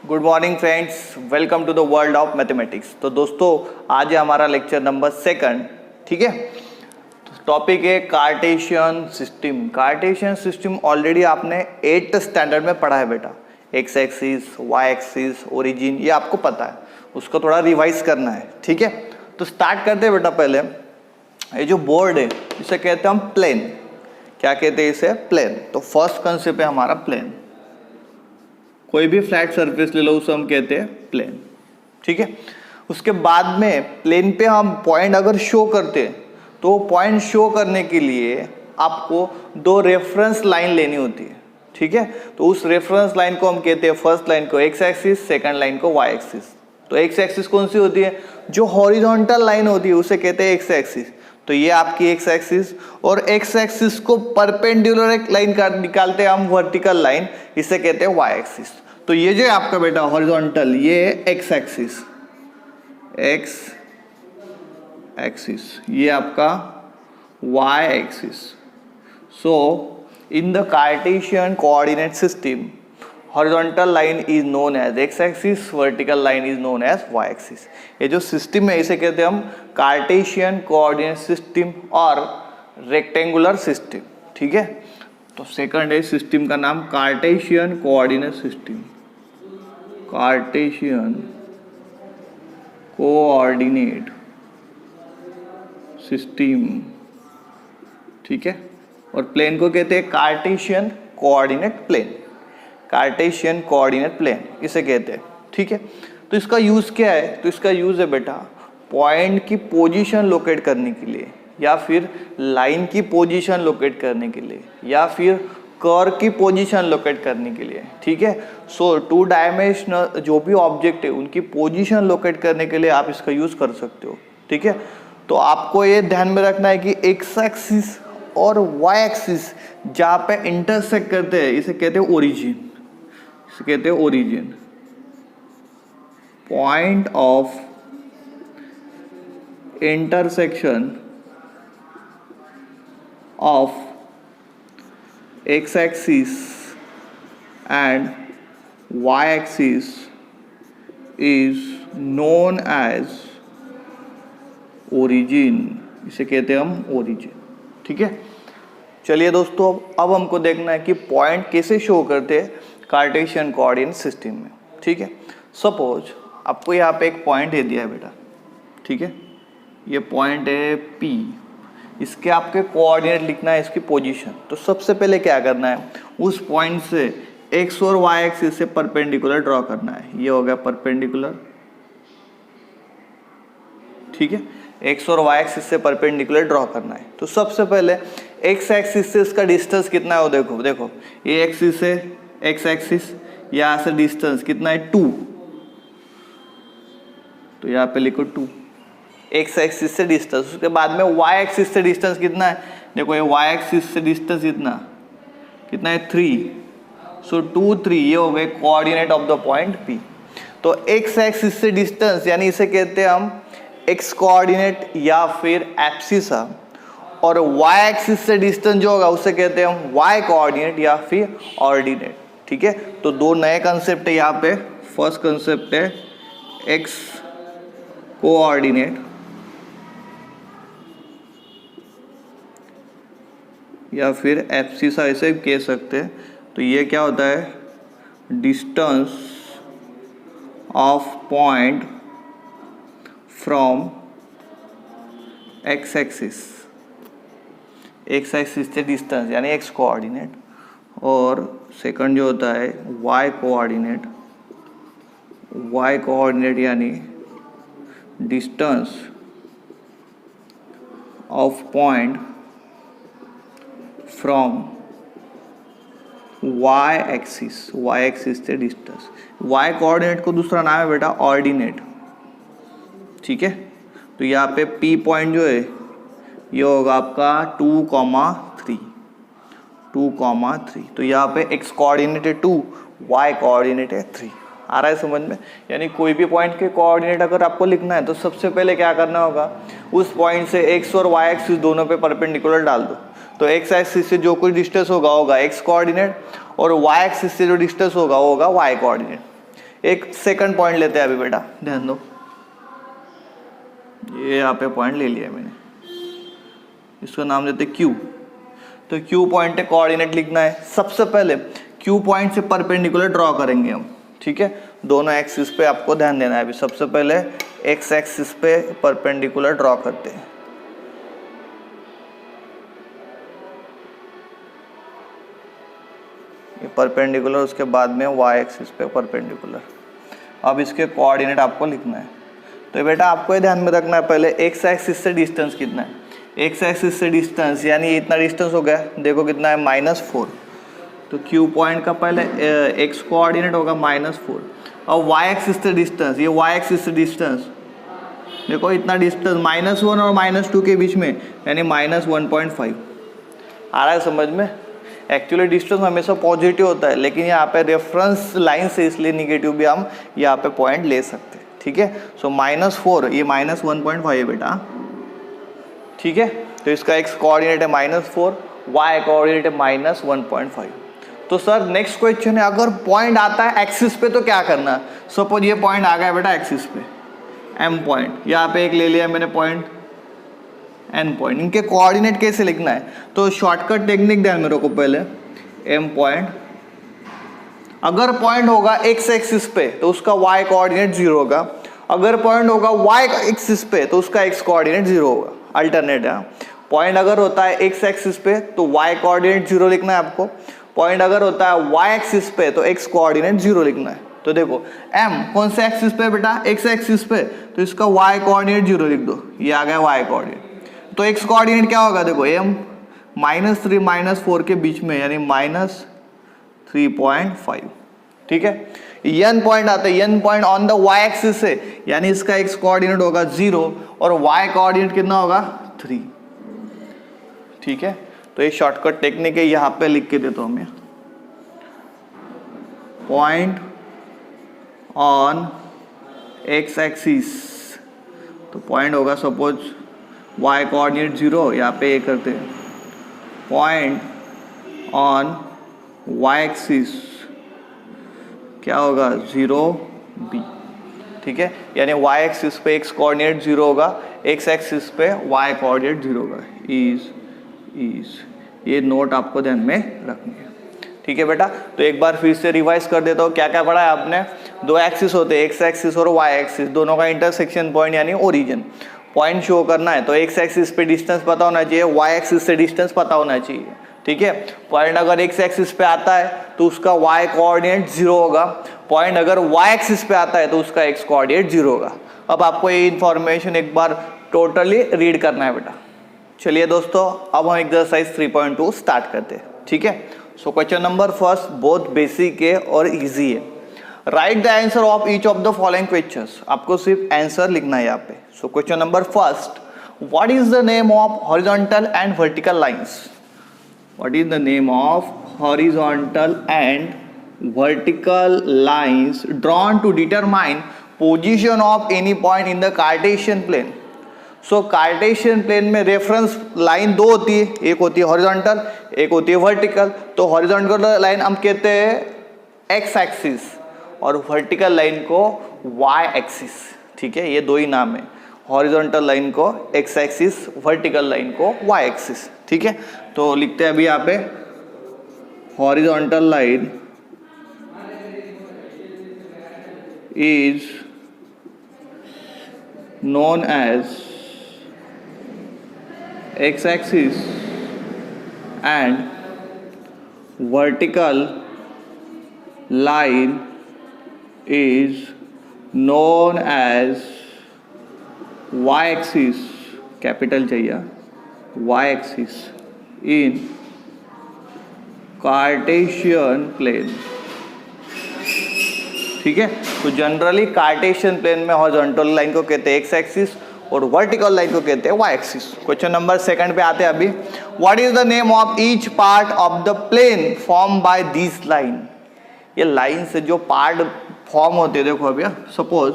Good morning friends, welcome to the world of mathematics. तो दोस्तों आज है हमारा लेक्चर नंबर 2, ठीक है। टॉपिक है Cartesian system. Cartesian system already आपने 8th स्टैंडर्ड में पढ़ा है बेटा। X axis, Y axis, origin, ये आपको पता है, उसको थोड़ा रिवाइज करना है, ठीक है। तो स्टार्ट करते हैं बेटा। पहले ये जो बोर्ड है इसे कहते हैं हम प्लेन। क्या कहते हैं इसे? प्लेन। तो फर्स्ट कंसेप्ट है हमारा प्लेन। कोई भी फ्लैट सरफेस ले लो, उसे हम कहते हैं प्लेन, ठीक है। उसके बाद में प्लेन पे हम पॉइंट अगर शो करते हैं तो पॉइंट शो करने के लिए आपको 2 रेफरेंस लाइन लेनी होती है, ठीक है। तो उस रेफरेंस लाइन को हम कहते हैं, फर्स्ट लाइन को एक्स एक्सिस, सेकंड लाइन को वाई एक्सिस। तो एक्स एक्सिस कौन सी होती है? जो हॉरिजॉन्टल लाइन होती है उसे कहते हैं एक्स एक्सिस। तो ये आपकी एक्स एक्सिस, और एक्स एक्सिस को परपेंडिकुलर एक लाइन निकालते हैं हम, वर्टिकल लाइन, इसे कहते हैं वाई एक्सिस। तो ये जो है आपका बेटा हॉरिजॉन्टल, ये एक्स एक्सिस, एक्स एक्सिस, ये आपका Y axis. So in the Cartesian coordinate system, horizontal line is known as X axis, vertical line is known as Y axis. ये जो सिस्टम है इसे कहते हैं हम कार्टेशियन कोऑर्डिनेट सिस्टम और रेक्टेंगुलर सिस्टम, ठीक है। तो सेकंड है सिस्टम का नाम Cartesian coordinate system, Cartesian coordinate system, ठीक है। और प्लेन को कहते हैं Cartesian coordinate plane, Cartesian coordinate plane इसे कहते हैं, ठीक है। तो इसका यूज क्या है? तो इसका यूज है बेटा पॉइंट की पोजीशन लोकेट करने के लिए, या फिर लाइन की पोजीशन लोकेट करने के लिए, या फिर कर्व की पोजीशन लोकेट करने के लिए, ठीक है। सो 2 डायमेंशनल जो भी ऑब्जेक्ट है उनकी पोजीशन लोकेट करने के लिए आप इसका यूज कर सकते हो, ठीक है। तो आपको ये ध्यान में रखना है कि एक्स एक्सिस और वाई एक्सिस जहाँ पे इंटरसेक्ट करते हैं इसे कहते हैं ओरिजिन, इसे कहते हैं origin. Point of intersection of x axis and y axis is known as origin, इसे कहते हैं हम ओरिजिन, ठीक है। चलिए दोस्तों अब हमको देखना है कि पॉइंट कैसे शो करते हैं कार्टेशियन कोऑर्डिनेट सिस्टम में, ठीक है। सपोज आपको यहाँ पे एक पॉइंट दे दिया है बेटा, ठीक है। ये पॉइंट है P, इसके आपके कोऑर्डिनेट लिखना है, इसकी पोजीशन। तो सबसे पहले क्या करना है, उस पॉइंट से एक्स और वाई एक्सिस से परपेंडिकुलर ड्रॉ करना है। ये हो गया परपेंडिकुलर, ठीक है। एक्स और वाई एक्सिस से परपेंडिकुलर ड्रॉ करना है। तो सबसे पहले एक्स एक्सिस से इसका डिस्टेंस कितना है वो देखो, देखो ये एक्सिस से एक्स एक्सिस, यहाँ से डिस्टेंस कितना है 2, तो यहाँ पे लिखो 2 एक्स एक्सिस से डिस्टेंस। उसके बाद में वाई एक्सिस से डिस्टेंस कितना है, देखो ये वाई एक्सिस से डिस्टेंस कितना है 3, सो 2 3, ये हो गए coordinate of the point P। तो एक्स एक्सिस से डिस्टेंस यानी इसे कहते हैं हम एक्स कोऑर्डिनेट या फिर एब्सिसा, और वाई एक्सिस से डिस्टेंस जो होगा उसे कहते हैं हम वाई कोऑर्डिनेट या फिर ऑर्डिनेट, ठीक है। तो 2 नए कंसेप्ट है यहाँ पे। फर्स्ट कंसेप्ट है एक्स कोऑर्डिनेट या फिर एब्सिसा ऐसे कह सकते हैं। तो ये क्या होता है, distance of point from X axis, X axis से डिस्टेंस यानी एक्स कोऑर्डिनेट, और सेकंड जो होता है वाई कोऑर्डिनेट, वाई कोऑर्डिनेट यानी distance of point from Y axis, Y axis से डिस्टेंस। वाई कोऑर्डिनेट को दूसरा नाम है बेटा ऑर्डिनेट, ठीक है। तो यहाँ पे P पॉइंट जो है ये होगा आपका 2,3, 2,3। तो यहाँ पे x कोऑर्डिनेट है 2, y कोऑर्डिनेट है 3। आ रहा है समझ में? यानी कोई भी पॉइंट के कोऑर्डिनेट अगर आपको लिखना है तो सबसे पहले क्या करना होगा, उस पॉइंट से x और y एक्सिस दोनों पे परपेंडिकुलर डाल दो। तो x एक्सिस से जो कोई डिस्टेंस होगा x कोऑर्डिनेट, और y एक्सिस से जो डिस्टेंस होगा वो होगा y कोऑर्डिनेट। एक सेकंड पॉइंट लेते हैं अभी बेटा, ध्यान दो, ये यहाँ पे पॉइंट ले लिया मैंने, इसका नाम देते Q। तो Q पॉइंट है, कोऑर्डिनेट लिखना है। सबसे पहले Q पॉइंट से परपेंडिकुलर ड्रॉ करेंगे हम, ठीक है, दोनों एक्सिस पे आपको ध्यान देना है। अभी सबसे पहले x एक्सिस पे परपेंडिकुलर ड्रॉ करते हैं। ये परपेंडिकुलर, उसके बाद में y एक्सिस पे परपेंडिकुलर। अब इसके कोऑर्डिनेट आपको लिखना है। तो बेटा आपको ये ध्यान में रखना है, पहले x एक्सिस से डिस्टेंस कितना है, x एक्सिस से डिस्टेंस यानी ये इतना डिस्टेंस हो गया, देखो कितना है -4। तो Q पॉइंट का पहले x कोऑर्डिनेट होगा -4। और y एक्सिस से डिस्टेंस, ये y एक्सिस से डिस्टेंस देखो इतना डिस्टेंस -1 और -2 के बीच में, यानी -1.5। आ रहा है समझ में? एक्चुअली डिस्टेंस हमेशा पॉजिटिव होता है, लेकिन यहाँ पे रेफरेंस लाइन से इसलिए निगेटिव भी हम यहाँ पे पॉइंट ले सकते हैं, ठीक है। सो -4, ये -1.5 है बेटा, ठीक है। तो इसका x कोऑर्डिनेट है -4, y कोऑर्डिनेट है -1.5। तो सर नेक्स्ट क्वेश्चन है, अगर पॉइंट आता है एक्सिस पे तो क्या करना? सपोज ये पॉइंट आ गया बेटा एक्सिस पे, m पॉइंट, यहाँ पे एक ले लिया मैंने पॉइंट, n पॉइंट, इनके कोऑर्डिनेट कैसे लिखना है? तो शॉर्टकट टेक्निक ध्यान में रखो पहले, m पॉइंट, अगर पॉइंट होगा x एक्सिस पे तो उसका y कोऑर्डिनेट 0 होगा, अगर पॉइंट होगा y एक्सिस पे तो उसका x कोऑर्डिनेट 0 होगा। अल्टरनेट है, पॉइंट अगर होता है x एक्सिस पे तो y कोऑर्डिनेट 0 लिखना है आपको, पॉइंट अगर होता है y एक्सिस पे तो x कोऑर्डिनेट 0 लिखना है। तो देखो m कौन से एक्सिस पे बेटा? x एक्सिस पे, तो इसका y कोऑर्डिनेट 0 लिख दो, ये आ गया y कोऑर्डिनेट। तो x कोऑर्डिनेट क्या होगा? देखो m -3 -4 के बीच में, यानी -3.5, ठीक है। n पॉइंट आता है, n point on the y axis है, यानी इसका x कोऑर्डिनेट होगा 0 और y कोऑर्डिनेट कितना होगा? 3, ठीक है। तो ये शॉर्टकट टेक्निक है, यहाँ पे लिख के देता हूँ मैं, पॉइंट ऑन x एक्सिस, तो पॉइंट होगा सपोज y कोऑर्डिनेट 0, यहाँ पे ये करते हैं, पॉइंट ऑन y एक्सिस क्या होगा? 0b, ठीक है। यानी y एक्सिस पे x कोऑर्डिनेट 0 होगा, x एक्सिस पे y कोऑर्डिनेट 0 होगा। इज ये नोट आपको ध्यान में रखनी है, ठीक है बेटा। तो एक बार फिर से रिवाइज कर देता हूँ, क्या क्या पढ़ा है आपने? दो एक्सिस होते हैं, x एक्सिस और y एक्सिस, दोनों का इंटरसेक्शन पॉइंट यानी ओरिजिन पॉइंट शो करना है। तो x एक्सिस पे डिस्टेंस पता होना चाहिए, y एक्सिस से डिस्टेंस पता होना चाहिए, ठीक है। पॉइंट अगर x एक्सिस पे आता है तो उसका y कोऑर्डिनेट 0 होगा, पॉइंट अगर y एक्सिस पे आता है तो उसका x कोऑर्डिनेट 0 होगा। अब आपको ये इंफॉर्मेशन एक बार टोटली रीड करना है बेटा। चलिए दोस्तों, अब हम एक्सरसाइज 3.2 स्टार्ट करते हैं, ठीक है। सो क्वेश्चन नंबर फर्स्ट बहुत बेसिक है और इजी है। Write the answer of each of the following questions, आपको सिर्फ आंसर लिखना है यहाँ पे। So question number first, what is the name of horizontal and vertical lines? What is the name of horizontal and vertical lines drawn to determine position of any point in the Cartesian plane? So Cartesian plane में reference line दो होती है, एक होती है horizontal, एक होती है वर्टिकल। तो हॉरिजॉन्टल लाइन हम कहते हैं एक्स एक्सिस और वर्टिकल लाइन को वाई एक्सिस, ठीक है। ये दो ही नाम है, हॉरिजॉन्टल लाइन को एक्स एक्सिस, वर्टिकल लाइन को वाई एक्सिस, ठीक है। तो लिखते हैं अभी यहाँ पे, horizontal line is known as x-axis and vertical line is known as y-axis, capital चाहिए, y-axis in कार्टेशियन प्लेन, ठीक है। तो जनरली कार्टेशियन प्लेन में हॉरिजॉन्टल लाइन को कहते हैं एक्स एक्सिस और वर्टिकल लाइन को कहते हैं Y axis. Question number second पे आते हैं अभी, what is the name of each part of the plane form by this line? ये लाइन से जो पार्ट फॉर्म होते हैं, देखो अभी सपोज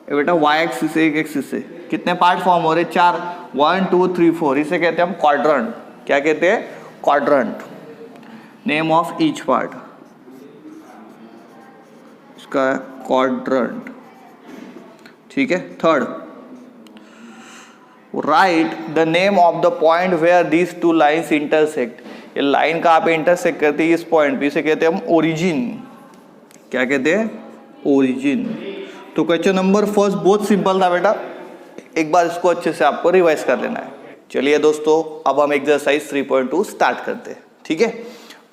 बेटा वाई एक्सिस से एक एक्सिस से कितने पार्ट फॉर्म हो रहे? 4, 1 2 3 4, इसे कहते हैं हम क्वाड्रेंट। क्या कहते हैं? Quadrant. Name of each part, इसका है क्वाड्रेंट, ठीक है। Third, write the name of the point where these two lines intersect. ये लाइन कहाँ पे इंटरसेक्ट करती है? इस पॉइंट पे, इसे कहते हैं हम ओरिजिन। क्या कहते हैं? ओरिजिन। तो क्वेश्चन नंबर फर्स्ट बहुत सिंपल था बेटा, एक बार इसको अच्छे से आपको रिवाइज कर लेना है। चलिए दोस्तों, अब हम एक्सरसाइज 3.2 स्टार्ट करते हैं, ठीक है।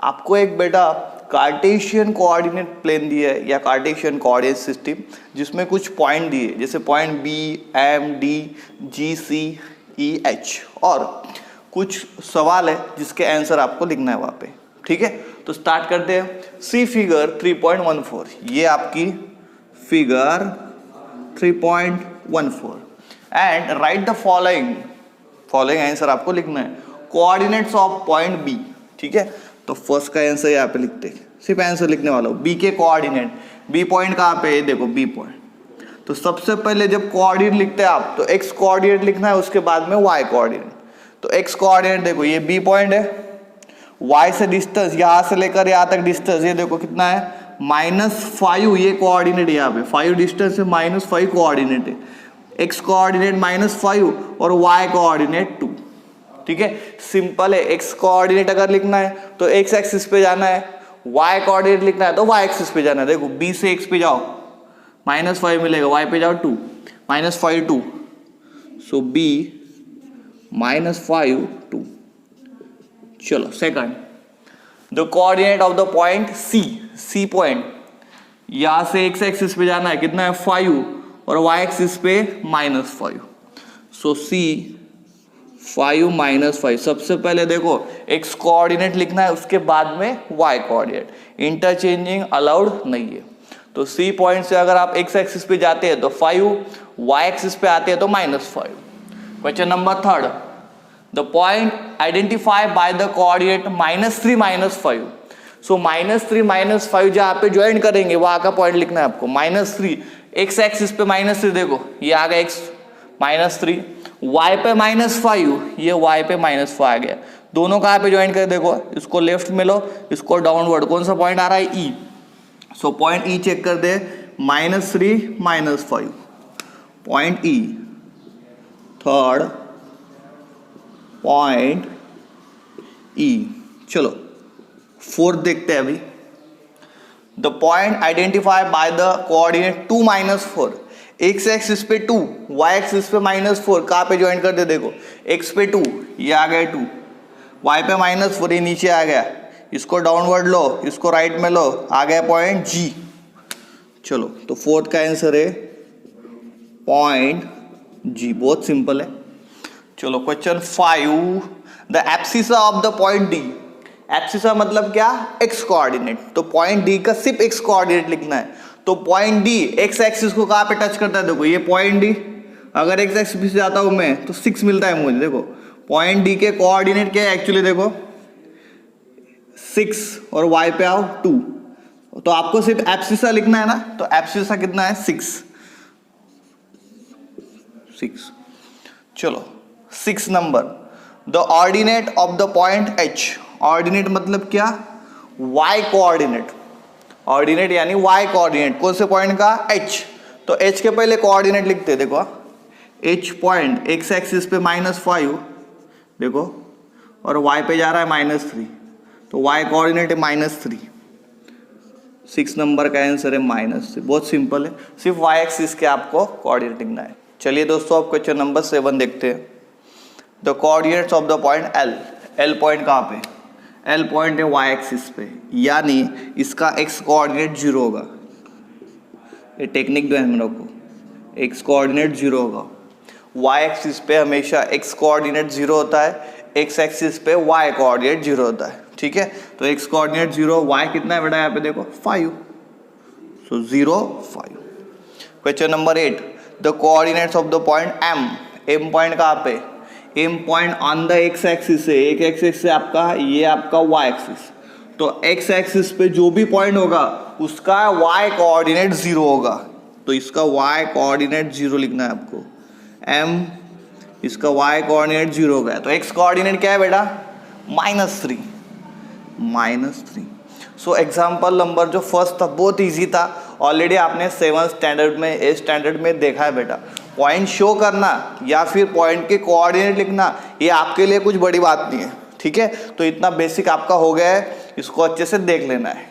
आपको एक बेटा कार्टेशियन कोऑर्डिनेट प्लेन दिया है या कार्टेशियन कोऑर्डिनेट सिस्टम, जिसमें कुछ पॉइंट दिए, जैसे पॉइंट बी, एम, डी, जी, सी, ई, एच, और कुछ सवाल है जिसके आंसर आपको लिखना है वहाँ पे, ठीक है। तो स्टार्ट करते हैं। सी फिगर 3.14, ये आपकी figure 3.14 and right the following answer आपको लिखना है। कोऑर्डिनेट्स ऑफ पॉइंट बी, ठीक है। तो फर्स्ट का आंसर यहाँ पे लिखते हैं, सिर्फ आंसर लिखने वाला हूँ। बी के कोऑर्डिनेट, बी पॉइंट कहाँ पे है? देखो बी पॉइंट। तो सबसे पहले जब कोऑर्डिनेट लिखते हैं आप, तो एक्स कोऑर्डिनेट लिखना है, उसके बाद में वाई कोऑर्डिनेट। तो एक्स कोऑर्डिनेट देखो, ये बी पॉइंट है, वाई से डिस्टेंस यहाँ से लेकर यहाँ तक डिस्टेंस, ये देखो कितना है? -5। ये कोऑर्डिनेट यहाँ पे 5 डिस्टेंस है, -5 कोऑर्डिनेट है। एक्स कोऑर्डिनेट -5 और वाई कोऑर्डिनेट 2, ठीक है। सिंपल है। एक्स कोऑर्डिनेट अगर लिखना है तो एक्स एक्सिस पे जाना है, वाई कोऑर्डिनेट लिखना है तो वाई एक्सिस पे जाना है। देखो बी से एक्स पे जाओ, -5 मिलेगा, वाई पे जाओ 2, -5 2, सो बी -5 2। चलो second, the coordinate of the point C point, यहां से एक्स एक्सिस पे जाना है, कितना है? 5, और वाई एक्सिस पे -5, सो सी 5 -5। सबसे पहले देखो एक्स कोऑर्डिनेट लिखना है, उसके बाद में वाई कोऑर्डिनेट, इंटरचेंजिंग अलाउड नहीं है। तो सी पॉइंट से अगर आप एक्स एक्सिस पे जाते हैं तो 5, वाई एक्सिस पे आते हैं तो -5। Question number third, the point identify by the coordinate -3 -5। सो -3 -5 जहाँ पे ज्वाइन करेंगे वहां का पॉइंट लिखना है आपको। -3 एक्स एक्सिस पे -3, देखो ये आ गया एक्स -3, वाई पे -5, ये वाई पे -5 आ गया। दोनों कहाँ पे ज्वाइन कर? देखो इसको लेफ्ट में लो, इसको डाउनवर्ड। कौन सा पॉइंट आ रहा है? ई। सो पॉइंट ई चेक कर दे, -3 -5, पॉइंट ई। थर्ड पॉइंट ई। चलो फोर्थ देखते हैं अभी। The point identify by the coordinate 2 -4। X axis पे 2, वाई एक्सिस पे -4, कहाँ पे ज्वाइन कर दे? देखो एक्स पे 2, ये आ गया 2, वाई पे -4, ये नीचे आ गया। इसको डाउनवर्ड लो, इसको राइट में लो, आ गया पॉइंट जी। चलो तो फोर्थ का आंसर है पॉइंट जी, बहुत सिंपल है। चलो question 5, the abscissa of the point D. Abscissa मतलब क्या? X coordinate. तो पॉइंट डी का सिर्फ एक्स कोऑर्डिनेट लिखना है। तो पॉइंट डी एक्स एक्सिस को कहाँ पे टच करता है? देखो ये पॉइंट डी, अगर एक्स एक्सिस से जाता हूं मैं तो 6 मिलता है मुझे। देखो पॉइंट डी के कोऑर्डिनेट क्या है एक्चुअली? देखो 6, और वाई पे आओ 2, तो आपको सिर्फ एब्सिसा लिखना है ना। तो एब्सिसा कितना है? 6। चलो 6 number, the ordinate of the point H. Ordinate मतलब क्या? Y coordinate. ऑर्डिनेट यानी वाई कोऑर्डिनेट, कौन से पॉइंट का? एच। तो एच के पहले कोऑर्डिनेट लिखते हैं। देखो एच पॉइंट एक्स एक्सिस पे -5, देखो, और वाई पे जा रहा है -3, तो वाई कोऑर्डिनेट है -3। 6 नंबर का आंसर है -3। बहुत सिंपल है, सिर्फ वाई एक्सिस के आपको कोऑर्डिनेट लिखना है। चलिए दोस्तों अब क्वेश्चन नंबर 7 देखते हैं। The coordinates of the point L. L point कहाँ पे? एल पॉइंट है वाई एक्सिस पे, यानी इसका एक्स कोऑर्डिनेट 0 होगा। ये टेक्निक जो है हम लोग को, एक्स कोऑर्डिनेट 0 होगा। वाई एक्सिस पे हमेशा एक्स कोऑर्डिनेट 0 होता है, एक्स एक्सिस पे वाई कोऑर्डिनेट 0 होता है, ठीक है। तो एक्स कोऑर्डिनेट 0, वाई कितना है बेटा यहाँ पे? देखो 5, so 0 5। Question number 8, the coordinates of the point M. M point कहाँ पे? M point on the X axis है, एक एक्सिस से आपका, ये आपका वाई एक्सिस। तो एक्स एक्सिस पे जो भी पॉइंट होगा उसका वाई कोऑर्डिनेट 0 होगा। तो इसका वाई कोऑर्डिनेट 0 लिखना है आपको। एम, इसका वाई कोऑर्डिनेट 0 हो गया। तो एक्स कोऑर्डिनेट क्या है बेटा? -3। सो एग्जाम्पल नंबर जो फर्स्ट था बहुत ईजी था, ऑलरेडी आपने 7th स्टैंडर्ड में 8th स्टैंडर्ड में देखा है बेटा। पॉइंट शो करना या फिर पॉइंट के कोऑर्डिनेट लिखना ये आपके लिए कुछ बड़ी बात नहीं है, ठीक है। तो इतना बेसिक आपका हो गया है, इसको अच्छे से देख लेना है।